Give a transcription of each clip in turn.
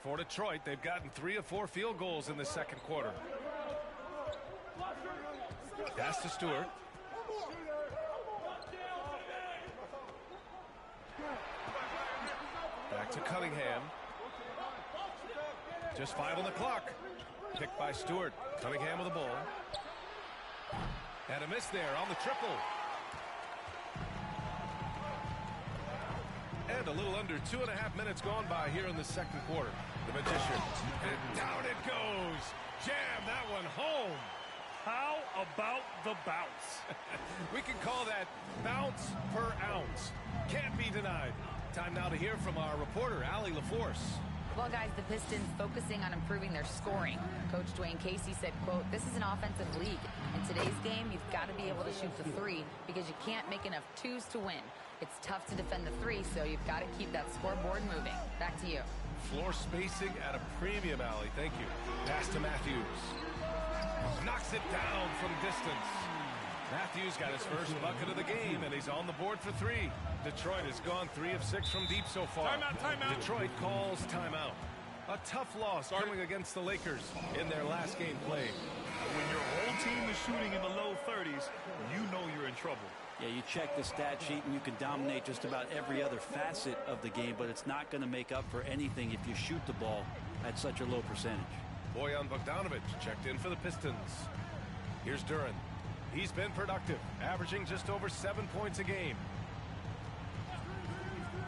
For Detroit, they've gotten 3 of 4 field goals in the second quarter. Pass to Stewart. Back to Cunningham. Just 5 on the clock. Picked by Stewart. Cunningham with the ball. And a miss there on the triple. And a little under 2.5 minutes gone by here in the second quarter. The Magician. And down it goes. Jam that one home. How about the bounce? We can call that bounce per ounce. Can't be denied. Time now to hear from our reporter, Allie LaForce. Well, guys, the Pistons focusing on improving their scoring. Coach Dwayne Casey said, quote, "This is an offensive league. In today's game, you've got to be able to shoot the 3 because you can't make enough 2s to win. It's tough to defend the 3, so you've got to keep that scoreboard moving." Back to you. Floor spacing at a premium, Allie. Thank you. Pass to Matthews. Knocks it down from distance. Matthews got his first bucket of the game, and he's on the board for 3. Detroit has gone 3 of 6 from deep so far. Timeout. Detroit calls timeout. A tough loss coming against the Lakers in their last game played. When your whole team is shooting in the low 30s, you know you're in trouble. Yeah, you check the stat sheet and you can dominate just about every other facet of the game, but it's not going to make up for anything if you shoot the ball at such a low percentage. Bojan Bogdanovic checked in for the Pistons. Here's Duren. He's been productive, averaging just over 7 points a game.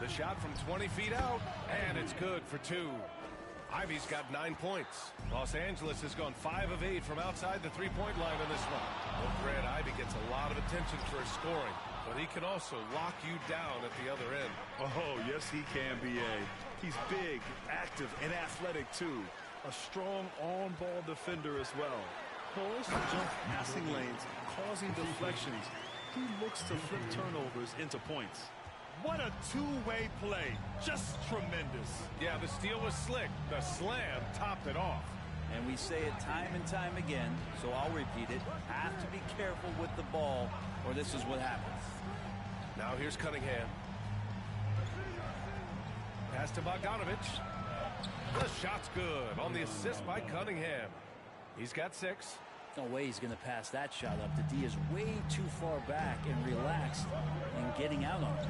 The shot from 20 feet out, and it's good for 2. Ivy's got 9 points. Los Angeles has gone 5 of 8 from outside the three-point line in this one. Well, Grant, Ivy gets a lot of attention for his scoring, but he can also lock you down at the other end. Oh, yes, he can, B.A. He's big, active, and athletic, too. A strong on-ball defender as well. Pulls to jump passing lanes, causing deflections. He looks to flip turnovers into points. What a two-way play. Just tremendous. Yeah, the steal was slick. The slam topped it off. And we say it time and time again, so I'll repeat it. Have to be careful with the ball, or this is what happens. Now here's Cunningham. Pass to Bogdanovic. The shot's good on the assist by Cunningham. He's got 6. No way he's going to pass that shot up. The D is way too far back and relaxed in getting out on it.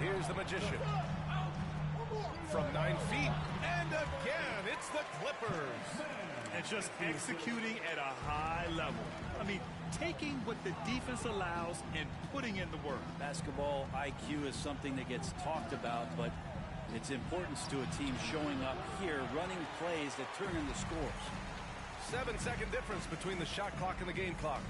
Here's the Magician. From 9 feet. And again, it's the Clippers. And just executing at a high level. I mean, taking what the defense allows and putting in the work. Basketball IQ is something that gets talked about, but its importance to a team showing up here, running plays that turn into scores. 7-second difference between the shot clock and the game clock.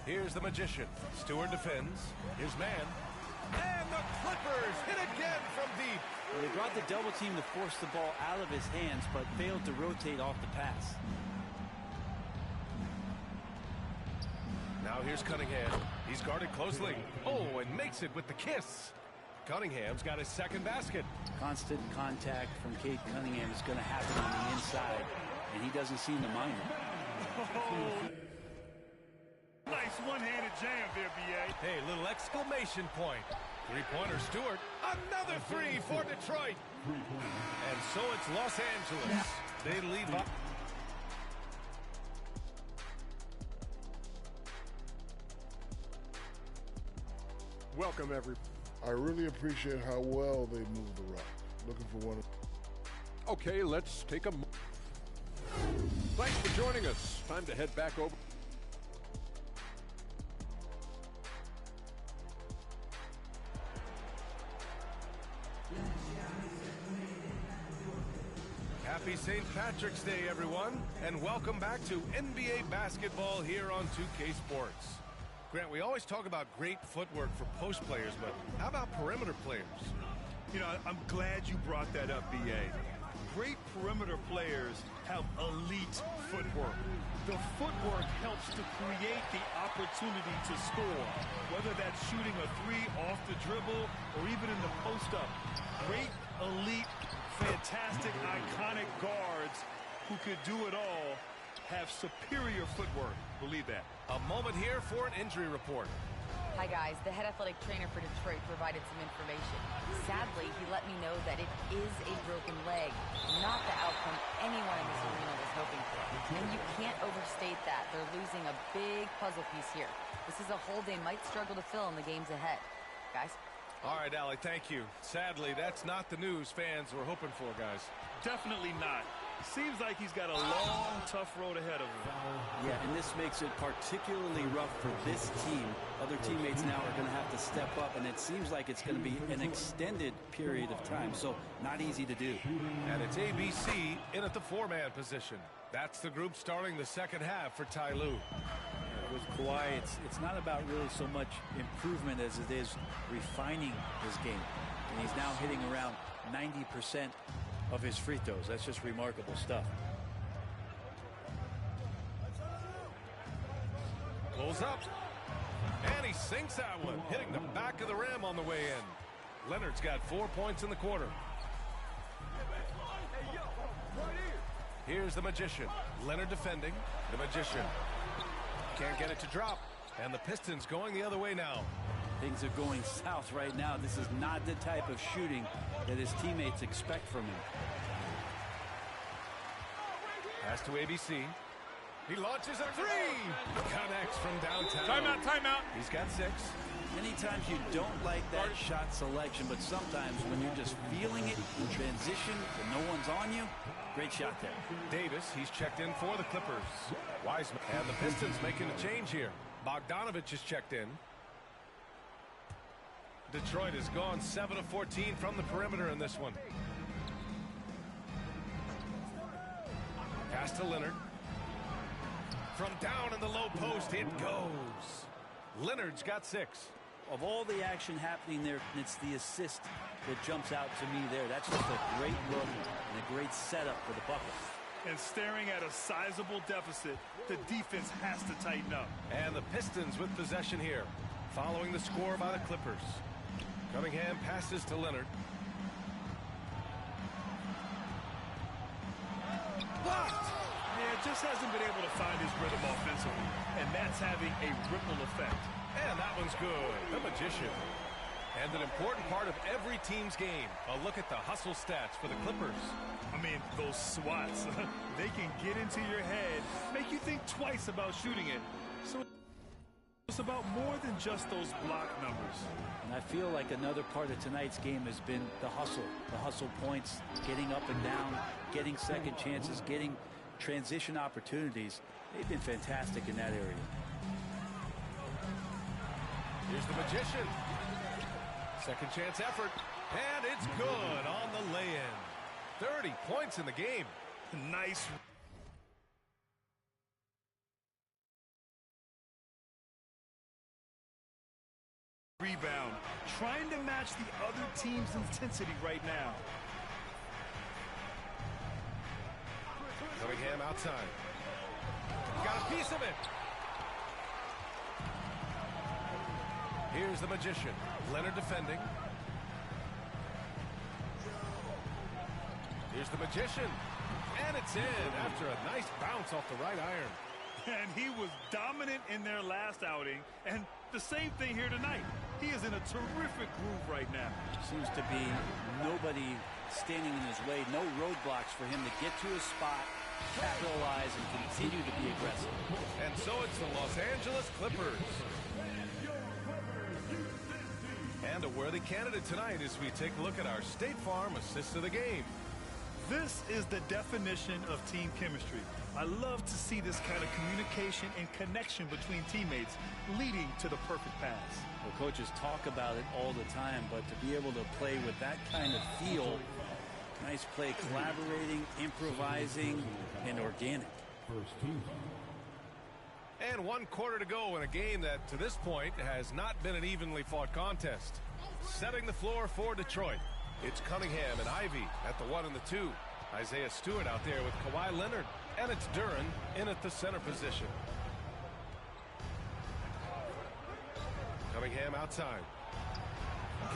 Here's the Magician. Stewart defends. Here's man. And the Clippers hit again from deep. Well, they brought the double team to force the ball out of his hands, but failed to rotate off the pass. Now here's Cunningham. He's guarded closely. Oh, and makes it with the kiss. Cunningham's got his second basket. Constant contact from Cade Cunningham is going to happen on the inside, and he doesn't seem to mind it. Oh. Nice one-handed jam there, B.A. Hey, little exclamation point. Three-pointer Stewart. Another 3 for Detroit. And so it's Los Angeles. They lead by. Welcome, everyone. I really appreciate how well they move the rock. Looking for one. Okay, let's take a. Thanks for joining us. Time to head back over. Happy St. Patrick's Day, everyone, and welcome back to NBA basketball here on 2K Sports. Grant, we always talk about great footwork for post players, but how about perimeter players? You know, I'm glad you brought that up, B.A. Great perimeter players have elite footwork. The footwork helps to create the opportunity to score, whether that's shooting a 3 off the dribble or even in the post-up. Great, elite, fantastic, iconic guards who could do it all have superior footwork. Believe that. A moment here for an injury report. Hi, guys. The head athletic trainer for Detroit provided some information. Sadly, he let me know that it is a broken leg, not the outcome anyone in this arena was hoping for. And you can't overstate that. They're losing a big puzzle piece here. This is a hole they might struggle to fill in the games ahead. Guys? All right, Allie, thank you. Sadly, that's not the news fans were hoping for, guys. Definitely not. Seems like he's got a long, tough road ahead of him. Yeah, and this makes it particularly rough for this team. Other teammates now are going to have to step up, and it seems like it's going to be an extended period of time, so not easy to do. And it's ABC in at the 4-man position. That's the group starting the second half for Ty Lue. With Kawhi, it's not about really so much improvement as it is refining his game. And he's now hitting around 90% of his free throws. That's just remarkable stuff. Pulls up. And he sinks that one, hitting the back of the rim on the way in. Leonard's got 4 points in the quarter. Here's the Magician. Leonard defending. The Magician can't get it to drop. And the Pistons going the other way now. Things are going south right now. This is not the type of shooting that his teammates expect from him. Pass to ABC. He launches a three. Connects from downtown. Timeout. He's got 6. Many times you don't like that shot selection, but sometimes when you're just feeling it in transition and no one's on you, great shot there. Davis, he's checked in for the Clippers. Wiseman and the Pistons making a change here. Bogdanovich is checked in. Detroit has gone 7 of 14 from the perimeter in this one. Pass to Leonard. From down in the low post, it goes. Leonard's got 6. Of all the action happening there, it's the assist that jumps out to me there. That's just a great look and a great setup for the Buckets. And staring at a sizable deficit, the defense has to tighten up. And the Pistons with possession here, following the score by the Clippers. Cunningham passes to Leonard. Blocked! Yeah, just hasn't been able to find his rhythm offensively, and that's having a ripple effect. And that one's good. The Magician. And an important part of every team's game. A look at the hustle stats for the Clippers. I mean, those swats, they can get into your head, make you think twice about shooting it. So it's about more than just those block numbers. And I feel like another part of tonight's game has been the hustle points, getting up and down, getting second chances, getting transition opportunities. They've been fantastic in that area. Here's the Magician. Second chance effort. And it's good on the lay-in. 30 points in the game. Nice. Rebound. Trying to match the other team's intensity right now. Cunningham outside. Got a piece of it. Here's the Magician. Leonard defending. Here's the Magician. And it's in after a nice bounce off the right iron. And he was dominant in their last outing. And the same thing here tonight. He is in a terrific groove right now. Seems to be nobody standing in his way. No roadblocks for him to get to his spot, capitalize, and continue to be aggressive. And so it's the Los Angeles Clippers. And a worthy candidate tonight as we take a look at our State Farm assist of the game. This is the definition of team chemistry. I love to see this kind of communication and connection between teammates leading to the perfect pass. Well, coaches talk about it all the time, but to be able to play with that kind of feel, nice play, collaborating, improvising, and organic. And 1 quarter to go in a game that, to this point, has not been an evenly fought contest. Setting the floor for Detroit. It's Cunningham and Ivy at the 1 and the 2. Isaiah Stewart out there with Kawhi Leonard. And it's Duren in at the center position. Cunningham outside.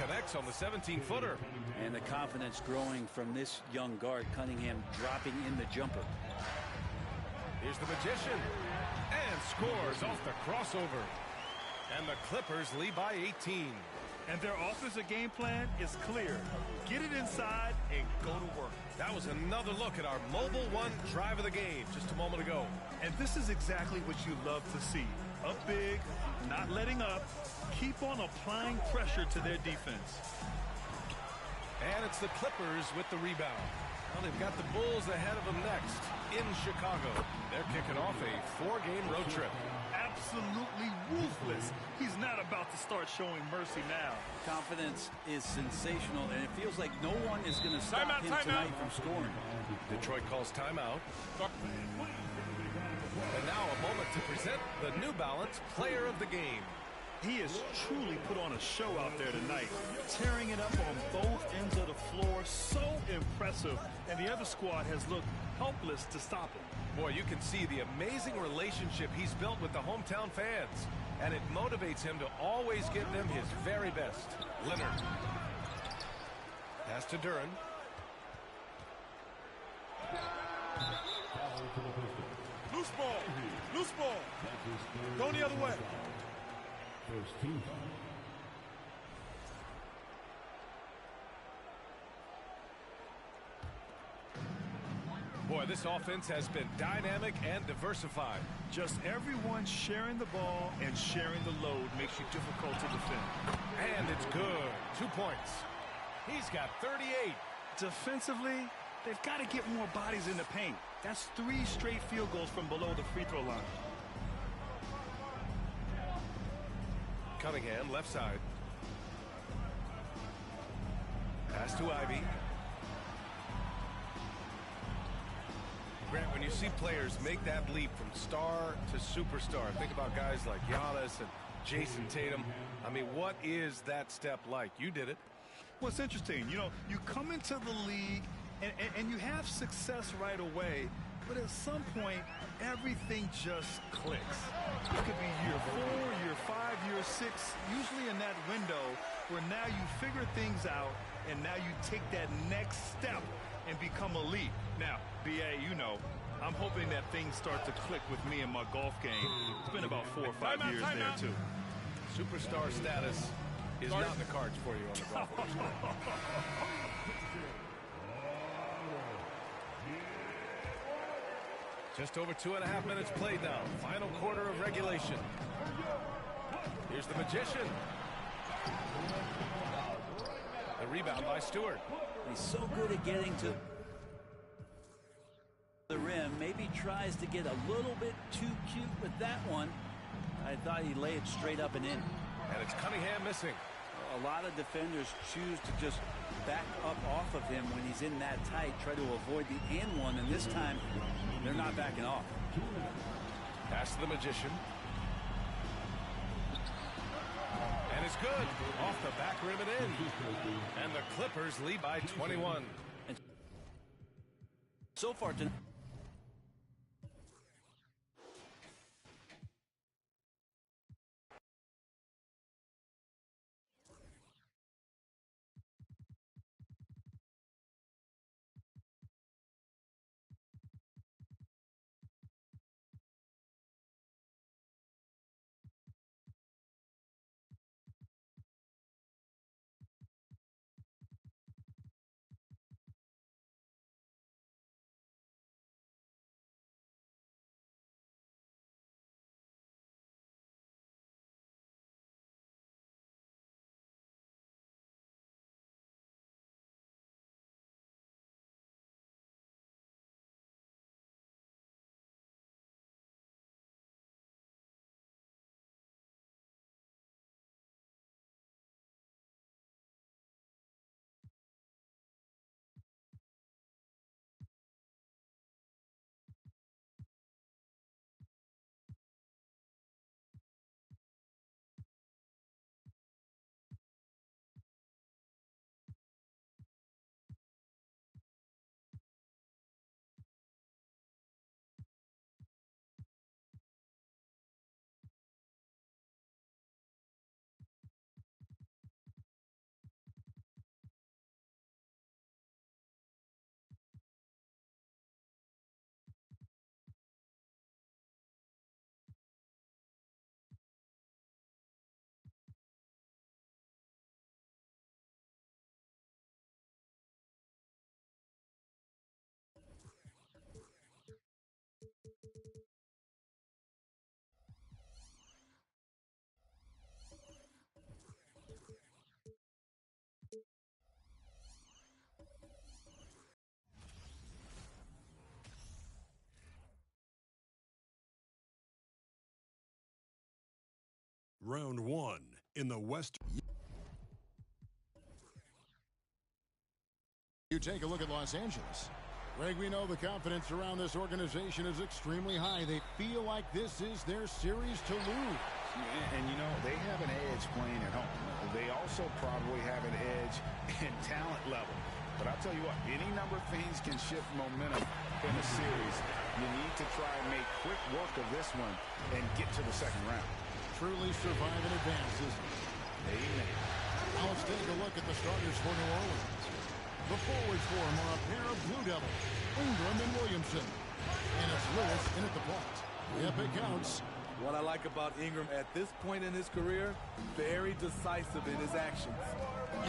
Connects on the 17-footer. And the confidence growing from this young guard, Cunningham, dropping in the jumper. Here's the Magician. And scores off the crossover. And the Clippers lead by 18. And their offensive game plan is clear. Get it inside and go to work. That was another look at our Mobile One drive of the game just a moment ago. And this is exactly what you love to see. Up big, not letting up, keep on applying pressure to their defense. And it's the Clippers with the rebound. Well, they've got the Bulls ahead of them next in Chicago. They're kicking off a 4-game road trip. Absolutely ruthless. He's not about to start showing mercy now. Confidence is sensational, and it feels like no one is going to stop him tonight from scoring. Detroit calls timeout. And now a moment to present the New Balance Player of the Game. He has truly put on a show out there tonight, tearing it up on both ends of the floor. So impressive. And the other squad has looked helpless to stop him. Boy, you can see the amazing relationship he's built with the hometown fans. And it motivates him to always give them his very best. Leonard. Pass to Duren. Loose ball. Loose ball. Going the other way. Boy, this offense has been dynamic and diversified. Just everyone sharing the ball and sharing the load makes you difficult to defend. And it's good. 2 points. He's got 38. Defensively, they've got to get more bodies in the paint. That's 3 straight field goals from below the free throw line. Cunningham, left side. Pass to Ivy. Grant, when you see players make that leap from star to superstar, think about guys like Giannis and Jason Tatum. I mean, what is that step like? You did it. Well, it's interesting. You know, you come into the league and you have success right away, but at some point, everything just clicks. It could be year 4, year 5, year 6, usually in that window where now you figure things out and now you take that next step and become elite. Now, BA, you know, I'm hoping that things start to click with me in my golf game. It's been about 4 or 5 years there, too. Superstar status is not in the cards for you on the golf course. Just over 2.5 minutes played now. Final quarter of regulation. Here's the Magician. The rebound by Stewart. He's so good at getting to the rim. Maybe tries to get a little bit too cute with that one. I thought he'd lay it straight up and in. And it's Cunningham missing. A lot of defenders choose to just back up off of him when he's in that tight, try to avoid the and one, and this time they're not backing off. Pass to the Magician. And it's good. Off the back rim and in. And the Clippers lead by 21. And so far tonight. Round one in the West. You take a look at Los Angeles. Greg, we know the confidence around this organization is extremely high. They feel like this is their series to lose. And, you know, they have an edge playing at home. They also probably have an edge in talent level. But I'll tell you what, any number of things can shift momentum in a series. You need to try and make quick work of this one and get to the second round. Truly survive and advance, isn't it? Amen. Now let's take a look at the starters for New Orleans. The forwards for them are a pair of Blue Devils, Ingram and Williamson. And it's Lewis in at the point. If it counts. What I like about Ingram at this point in his career, very decisive in his actions.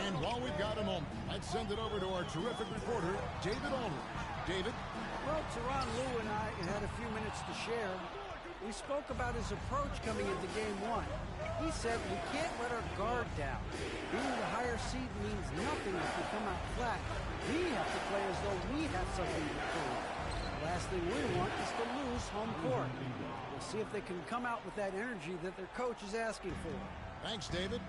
And while we've got a moment, let's send it over to our terrific reporter, David Aldridge. David? Well, Tyronn Lue and I had a few minutes to share. We spoke about his approach coming into game one. He said we can't let our guard down. Being the higher seed means nothing if we come out flat. We have to play as though we have something to prove. The last thing we want is to lose home court. We'll see if they can come out with that energy that their coach is asking for. Thanks, David.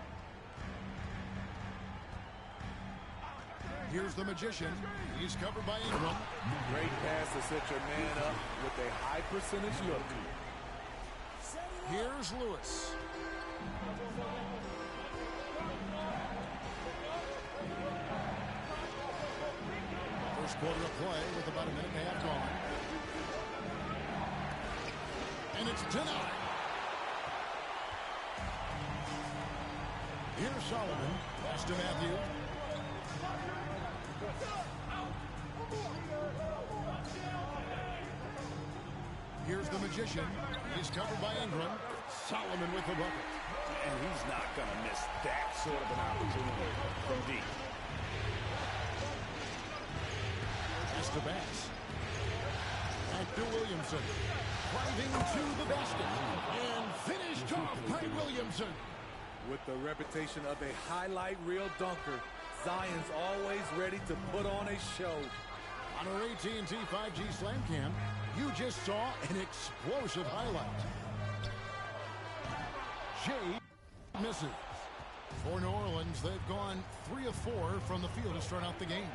Here's the magician. He's covered by Ingram. Great pass to set your man up with a high percentage look. Here's Lewis. First quarter of play with about a minute and a half gone. And it's denied. Here's Solomon. Pass to Matthew. Here's the magician. He's covered by Ingram. Solomon with the bucket. And he's not going to miss that sort of an opportunity from deep. Pass to Bass. Back to Williamson. Driving to the basket. And finished off by Williamson. With the reputation of a highlight reel dunker, Zion's always ready to put on a show. On our AT&T 5G Slam Cam, you just saw an explosive highlight. Jay misses. For New Orleans, they've gone 3 of 4 from the field to start out the game.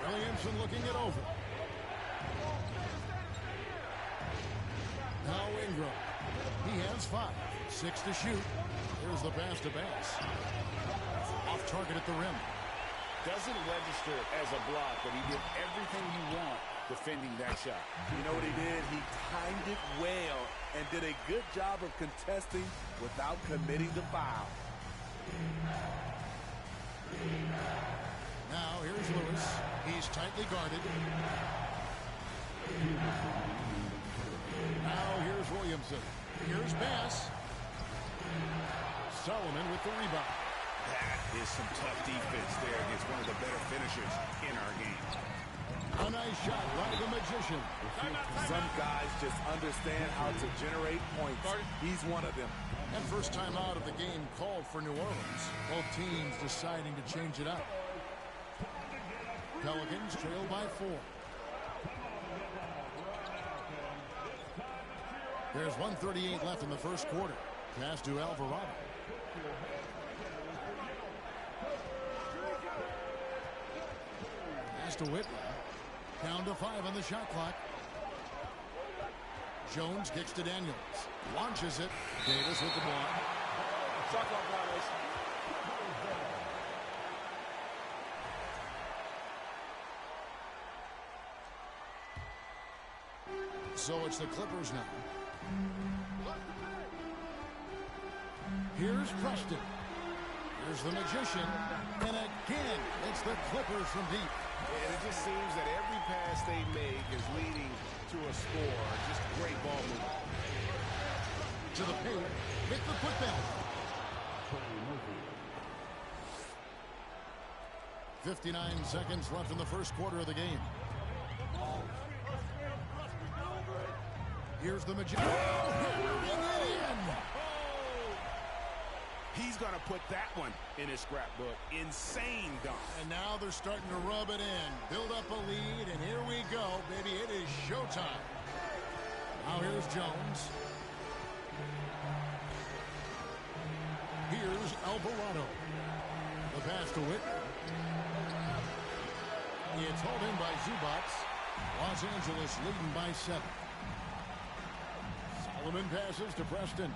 Williamson looking it over. Now Ingram. He has 5. 6 to shoot. Here's the pass to Bass. Off target at the rim. Doesn't register as a block, but he did everything you want defending that shot. You know what he did? He timed it well and did a good job of contesting without committing the foul. Now here's Lewis. He's tightly guarded. Now here's Williamson. Here's Bass. Solomon with the rebound. That is some tough defense there against one of the better finishers in our game. A nice shot by the magician. Some guys just understand how to generate points. He's one of them. And first time out of the game called for New Orleans. Both teams deciding to change it up. Pelicans trail by 4. There's 1:38 left in the first quarter. Pass to Alvarado. Pass to Whitman. Down to 5 on the shot clock. Jones kicks to Daniels. Launches it. Davis with the block. Shot clock violation. So it's the Clippers now. Here's Preston. Here's the magician. And again, it's the Clippers from deep. And it just seems that every pass they make is leading to a score. Just great ball movement. To the paint. With the putback. 59 seconds left in the first quarter of the game. Here's the magician. He's going to put that one in his scrapbook. Insane dunk. And now they're starting to rub it in. Build up a lead, and here we go, baby. It is showtime. Now here's Jones. Here's Alvarado. The pass to Whit. It's hauled in by Zubats. Los Angeles leading by 7. Solomon passes to Preston.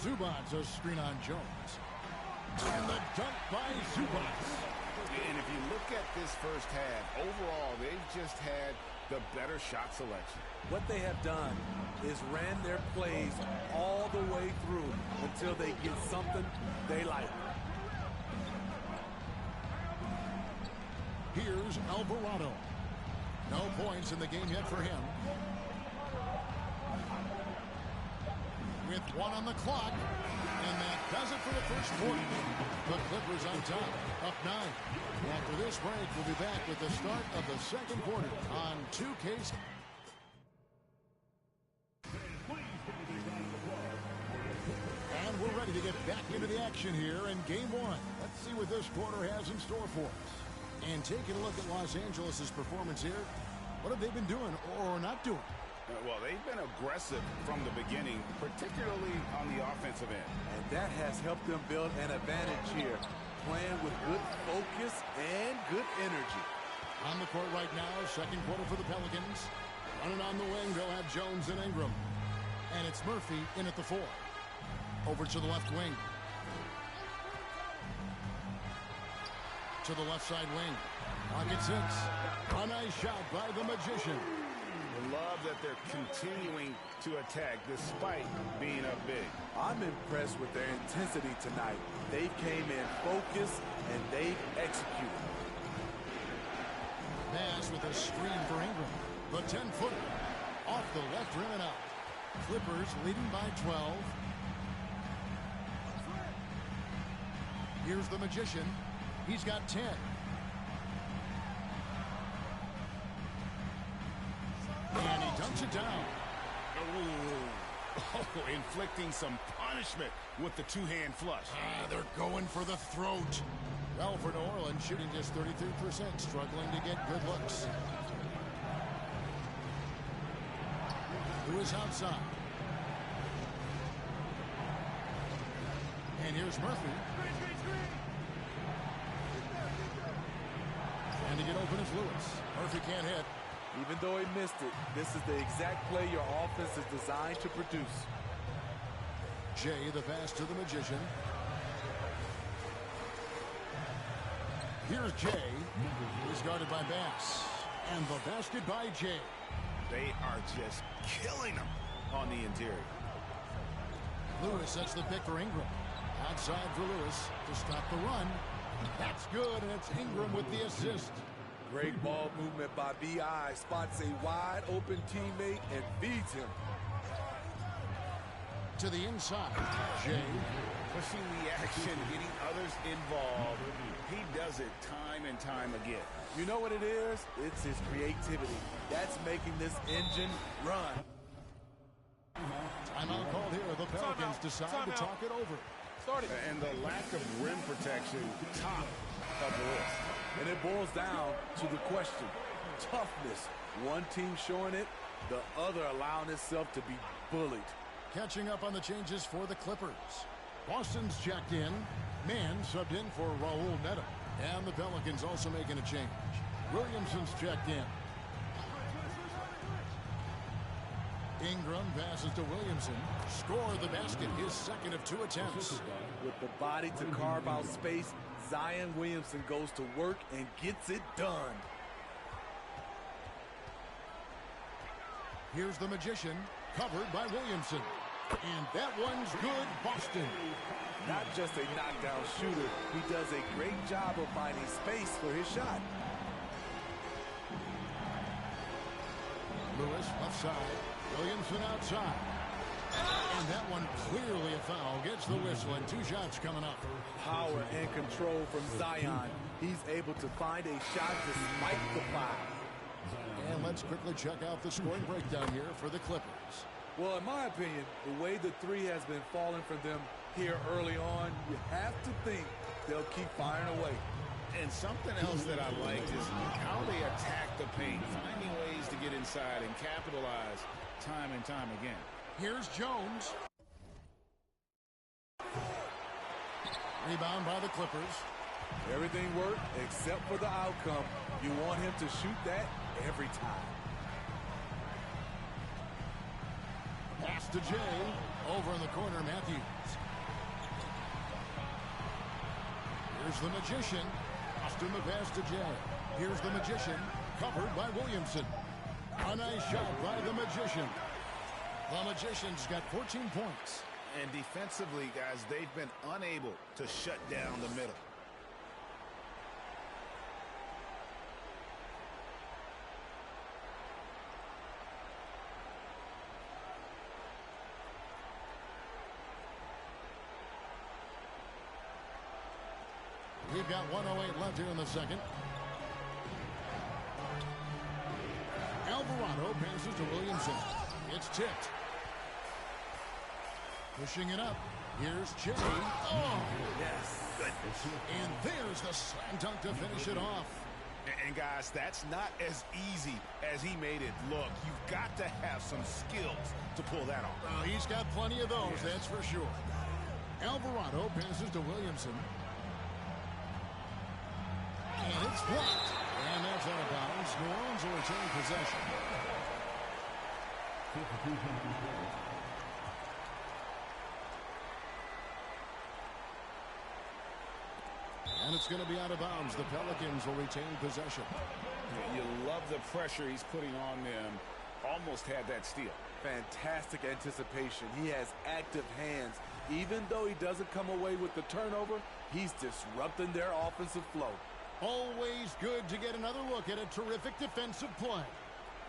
Zubats a screen on Jones. And the dunk by Zubats. And if you look at this first half, overall, they've just had the better shot selection. What they have done is ran their plays all the way through until they get something they like. Here's Alvarado. No points in the game yet for him. With 1 on the clock. And that does it for the first quarter. The Clippers on top, up 9. After this break, we'll be back with the start of the second quarter on 2K. And we're ready to get back into the action here in Game 1. Let's see what this quarter has in store for us. And taking a look at Los Angeles' performance here, what have they been doing or not doing? Well, they've been aggressive from the beginning, particularly on the offensive end. And that has helped them build an advantage here, playing with good focus and good energy. On the court right now, second quarter for the Pelicans. Running on the wing, they'll have Jones and Ingram. And it's Murphy in at the 4. Over to the left wing. To the left side wing. Pocket 6. A nice shot by the Magician. Love that they're continuing to attack despite being up big. I'm impressed with their intensity tonight. They came in focused and they've executed. Pass with a screen for Ingram. The 10-footer off the left rim and out. Clippers leading by 12. Here's the Magician. He's got 10. And he dunks it down. Oh, inflicting some punishment with the two-hand flush. They're going for the throat. Well, for New Orleans, shooting just 33%, struggling to get good looks. Lewis outside. And here's Murphy. Trying to get open is Lewis. Murphy can't hit. Even though he missed it, this is the exact play your offense is designed to produce. Jay, the pass to the Magician. Here's Jay. He's guarded by Bass. And the basket by Jay. They are just killing them on the interior. Lewis sets the pick for Ingram. Outside for Lewis to stop the run. That's good, and it's Ingram with the assist. Great ball movement by B.I. Spots a wide open teammate and feeds him. To the inside. Jay. Pushing the action, getting others involved. He does it time and time again. You know what it is? It's his creativity. That's making this engine run. Timeout called here. The Pelicans decide to talk it over. And the lack of rim protection, top of the list. And it boils down to the question. Toughness. One team showing it, the other allowing itself to be bullied. Catching up on the changes for the Clippers. Boston's checked in. Mann subbed in for Raul Neto. And the Pelicans also making a change. Williamson's checked in. Ingram passes to Williamson. Scored the basket, his second of 2 attempts. With the body to carve out space, Zion Williamson goes to work and gets it done. Here's the Magician, covered by Williamson. And that one's good, Boston. Not just a knockdown shooter, he does a great job of finding space for his shot. Lewis left side, Williamson outside. And that one clearly a foul. Gets the whistle and 2 shots coming up. Power and control from Zion. He's able to find a shot despite the foul. And let's quickly check out the scoring breakdown here for the Clippers. Well, in my opinion, the way the 3 has been falling for them here early on, you have to think they'll keep firing away. And something else that I liked is how they attack the paint, finding ways to get inside and capitalize time and time again. Here's Jones. Rebound by the Clippers. Everything worked except for the outcome. You want him to shoot that every time. Pass to Jay. Over in the corner, Matthews. Here's the Magician. Austin the pass to Jay. Here's the Magician. Covered by Williamson. A nice shot by the Magician. The Magician's got 14 points. And defensively, guys, they've been unable to shut down the middle. We've got 1:08 left here in the second. Alvarado passes to Williamson. It's tipped. Pushing it up. Here's Jay. Oh, yes. And there's the slam dunk to finish it off. And guys, that's not as easy as he made it look. You've got to have some skills to pull that off. Well, he's got plenty of those, that's for sure. Alvarado passes to Williamson. And it's blocked. And that's out of bounds. New Orleans will retain possession. And it's going to be out of bounds. The Pelicans will retain possession. You love the pressure he's putting on them. Almost had that steal. Fantastic anticipation. He has active hands. Even though he doesn't come away with the turnover, he's disrupting their offensive flow. Always good to get another look at a terrific defensive play.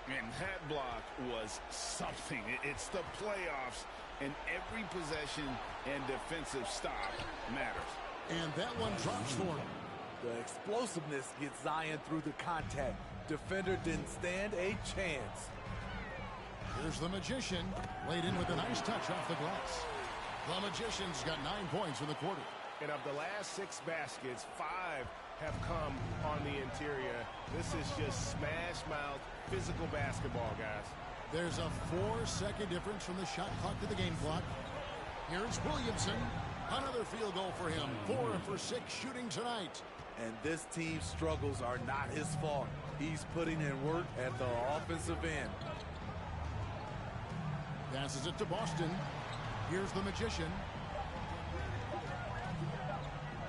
And that block was something. It's the playoffs, and every possession and defensive stop matters. And that one drops for him. The explosiveness gets Zion through the contact. Defender didn't stand a chance. Here's the Magician. Laid in with a nice touch off the glass. The Magician's got 9 points in the quarter. And of the last 6 baskets, 5 have come on the interior. This is just smash mouth physical basketball, guys. There's a 4-second difference from the shot clock to the game clock. Here's Williamson. Another field goal for him. 4 for 6 shooting tonight. And this team's struggles are not his fault. He's putting in work at the offensive end. Passes it to Boston. Here's the Magician.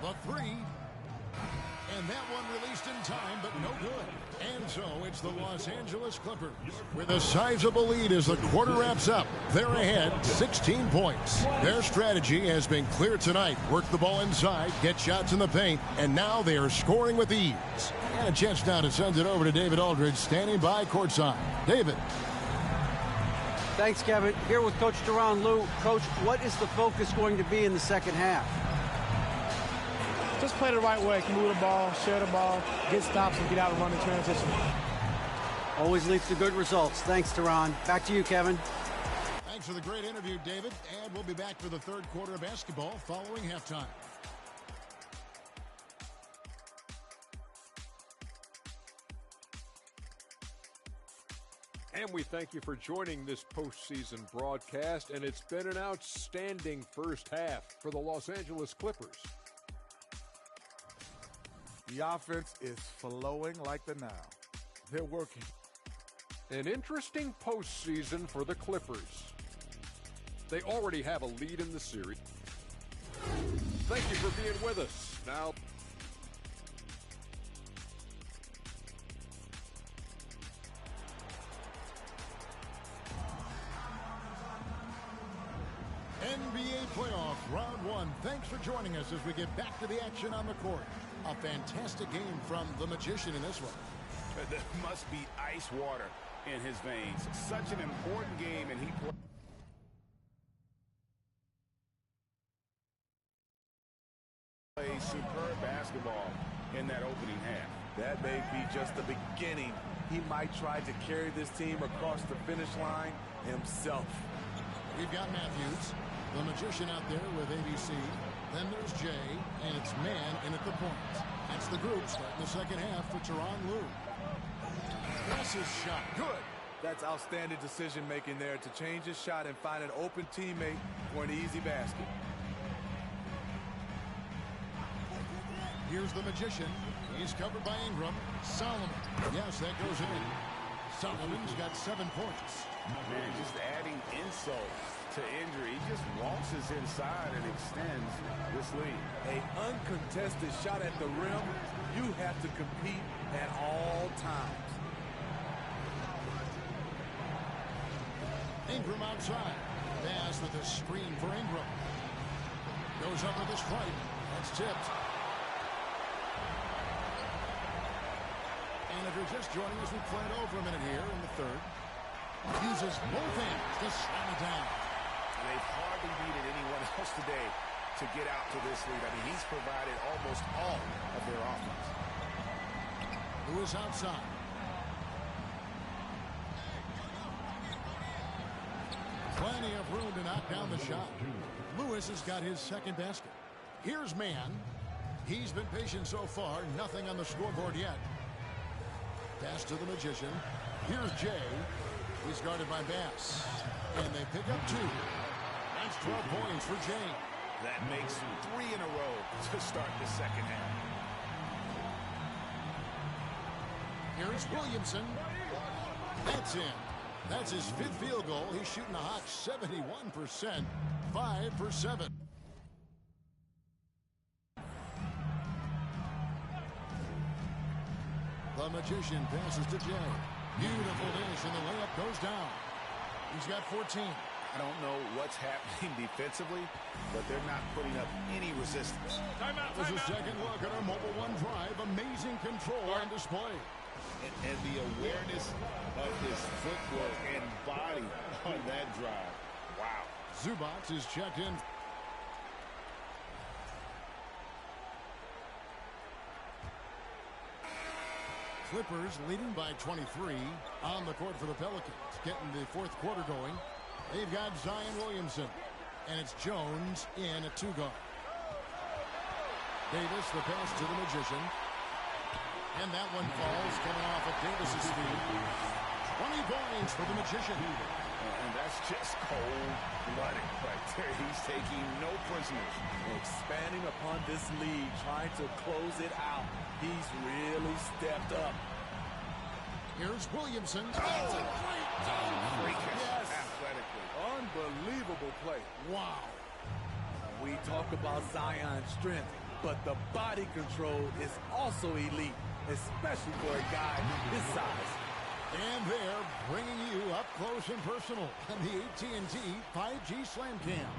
The 3. And that one released in time, but no good. And so it's the Los Angeles Clippers with a sizable lead as the quarter wraps up. They're ahead 16 points. Their strategy has been clear tonight. Work the ball inside, get shots in the paint, and now they are scoring with ease. And a chance now to send it over to David Aldridge, standing by courtside. David. Thanks, Kevin. Here with Coach Tyronn Lue. Coach, what is the focus going to be in the second half? Just play the right way. Move the ball, share the ball, get stops, and get out and run in transition. Always leads to good results. Thanks, Tyronn. Back to you, Kevin. Thanks for the great interview, David. And we'll be back for the third quarter of basketball following halftime. And we thank you for joining this postseason broadcast. And it's been an outstanding first half for the Los Angeles Clippers. The offense is flowing like the Nile. They're working. An interesting postseason for the Clippers. They already have a lead in the series. Thank you for being with us. Now, NBA playoff round 1. Thanks for joining us as we get back to the action on the court. A fantastic game from the Magician in this one. There must be ice water in his veins. Such an important game, and he plays superb basketball in that opening half. That may be just the beginning. He might try to carry this team across the finish line himself. We've got Matthews, the Magician out there with ABC. Then there's Jay, and it's man in at the point. That's the group starting the second half for Tyronn Lue. That's his shot. Good. That's outstanding decision-making there to change his shot and find an open teammate for an easy basket. Here's the Magician. He's covered by Ingram. Solomon. Yes, that goes in. Solomon's got 7 points. Man, just adding insult to injury. He just waltzes inside and extends this lead. An uncontested shot at the rim, you have to compete at all times. Ingram outside. Pass with a screen for Ingram. Goes up with a strike. That's tipped. And if you're just joining us, we played over a minute here in the third. Uses both hands to slam it down. They've hardly needed anyone else today to get out to this lead. I mean, he's provided almost all of their offense. Lewis outside. Plenty of room to knock down the shot. Lewis has got his second basket. Here's Mann. He's been patient so far. Nothing on the scoreboard yet. Pass to the Magician. Here's Jay. He's guarded by Bass. And they pick up 2. That's 12 points for Jay. That makes 3 in a row to start the second half. Here's Williamson. That's in. That's his 5th field goal. He's shooting a hot 71%. 5 for 7. The Magician passes to Jay. Beautiful dish, and the layup goes down. He's got 14. I don't know what's happening defensively, but they're not putting up any resistance. There's a second look at our Mobile One drive. Amazing control on display. And the awareness of his footwork and body on that drive. Wow. Zubac is checked in. Clippers leading by 23 on the court for the Pelicans. Getting the fourth quarter going. They've got Zion Williamson. And it's Jones in a 2-guard. Davis, the pass to the Magician. And that one falls coming off of Davis's feet. 20 points for the Magician. And that's just cold-blooded right there. He's taking no prisoners. Expanding upon this lead, trying to close it out. He's really stepped up. Here's Williamson. Oh, that's a great dunk. Yes. Athletically. Unbelievable play. Wow. We talk about Zion's strength, but the body control is also elite, especially for a guy his size. And they're bringing you up close and personal on the AT&T 5G Slam Cam.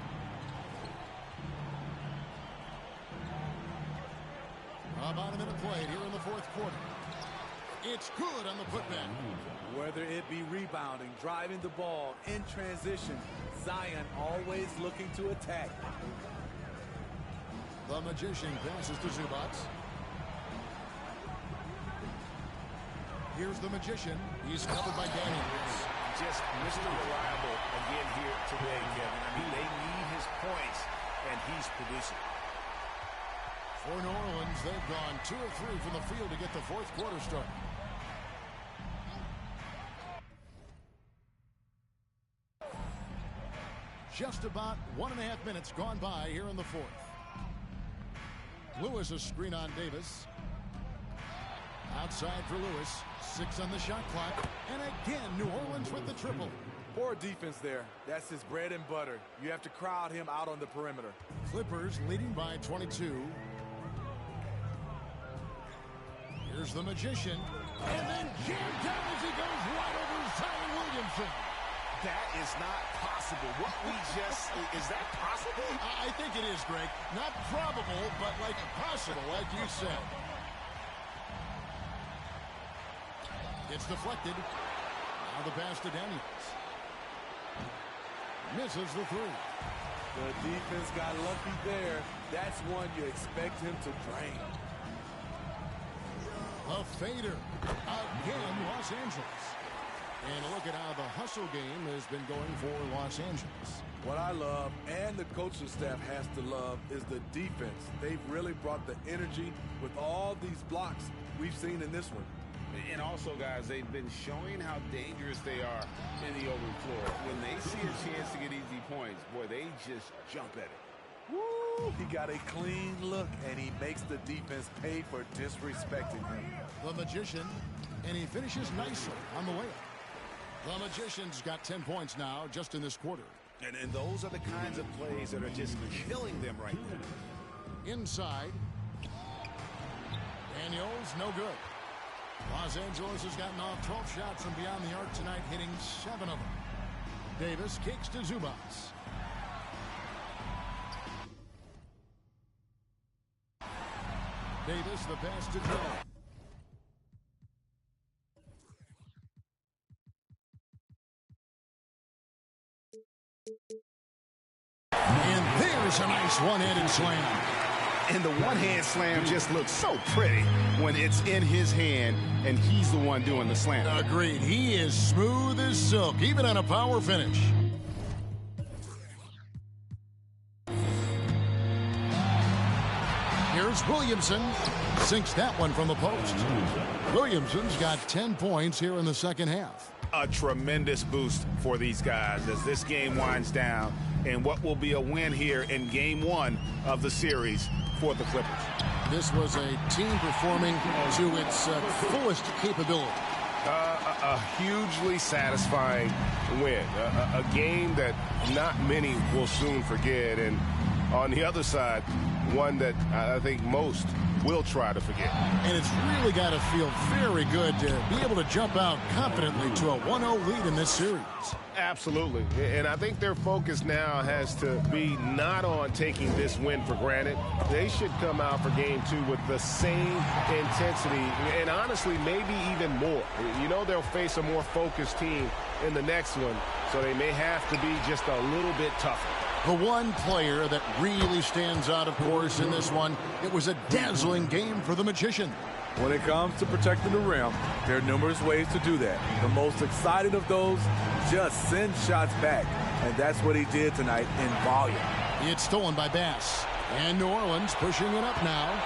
About a minute played here in the fourth quarter. It's good on the putback. Whether it be rebounding, driving the ball, in transition, Zion always looking to attack. The Magician passes to Zubac. Here's the Magician. He's covered by Daniels. Just Mr. Reliable again here today, Kevin. I mean, they need his points, and he's producing. For New Orleans, they've gone 2 of 3 from the field to get the fourth quarter started. Just about 1.5 minutes gone by here in the fourth. Lewis a screen on Davis. Outside for Lewis. 6 on the shot clock. And again, New Orleans with the triple. Poor defense there. That's his bread and butter. You have to crowd him out on the perimeter. Clippers leading by 22. Here's the Magician. And then jammed down as he goes right over Zion Williamson. That is not possible. What we just... Is that possible? I think it is, Greg. Not probable, but like possible, like you said. It's deflected. Now the pass to Daniels. Misses the 3. The defense got lucky there. That's one you expect him to drain. A fader. Again, Los Angeles. And look at how the hustle game has been going for Los Angeles. What I love, and the coaching staff has to love, is the defense. They've really brought the energy with all these blocks we've seen in this one. And also, guys, they've been showing how dangerous they are in the open floor. When they see a chance to get easy points, boy, they just jump at it. Woo! He got a clean look, and he makes the defense pay for disrespecting him. The Magician, and he finishes nicely on the layup. The Magician's got 10 points now just in this quarter. And those are the kinds of plays that are just killing them right now. Inside. Daniels, no good. Los Angeles has gotten off 12 shots from beyond the arc tonight, hitting 7 of them. Davis kicks to Zubas. Davis, the pass to Dillon. And there's a nice one-handed slam. And the one-hand slam just looks so pretty when it's in his hand and he's the one doing the slam. Agreed. He is smooth as silk, even on a power finish. Here's Williamson. Sinks that one from the post. Williamson's got 10 points here in the second half. A tremendous boost for these guys as this game winds down, and what will be a win here in game 1 of the series for the Clippers. This was a team performing to its fullest capability. A hugely satisfying win. A game that not many will soon forget, and on the other side, one that I think most will try to forget. And it's really got to feel very good to be able to jump out confidently to a 1-0 lead in this series. Absolutely. And I think their focus now has to be not on taking this win for granted. They should come out for game 2 with the same intensity and honestly maybe even more. You know they'll face a more focused team in the next one, so they may have to be just a little bit tougher. The one player that really stands out, of course, in this one, it was a dazzling game for the Magician. When it comes to protecting the rim, there are numerous ways to do that. The most exciting of those, just send shots back. And that's what he did tonight in volume. It's stolen by Bass. And New Orleans pushing it up now.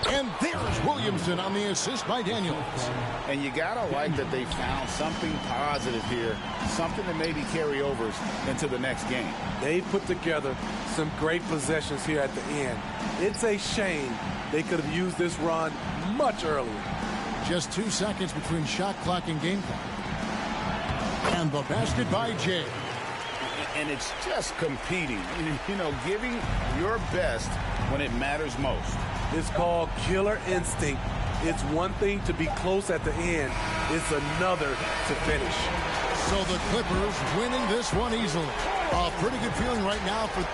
And there's Williamson on the assist by Daniels. And you gotta like that they found something positive here, something that maybe carry overs into the next game. They put together some great possessions here at the end. It's a shame they could have used this run much earlier. Just 2 seconds between shot clock and game clock. And the basket by Jay. And it's just competing, you know, giving your best when it matters most. It's called killer instinct. It's one thing to be close at the end. It's another to finish. So the Clippers winning this one easily. A pretty good feeling right now for...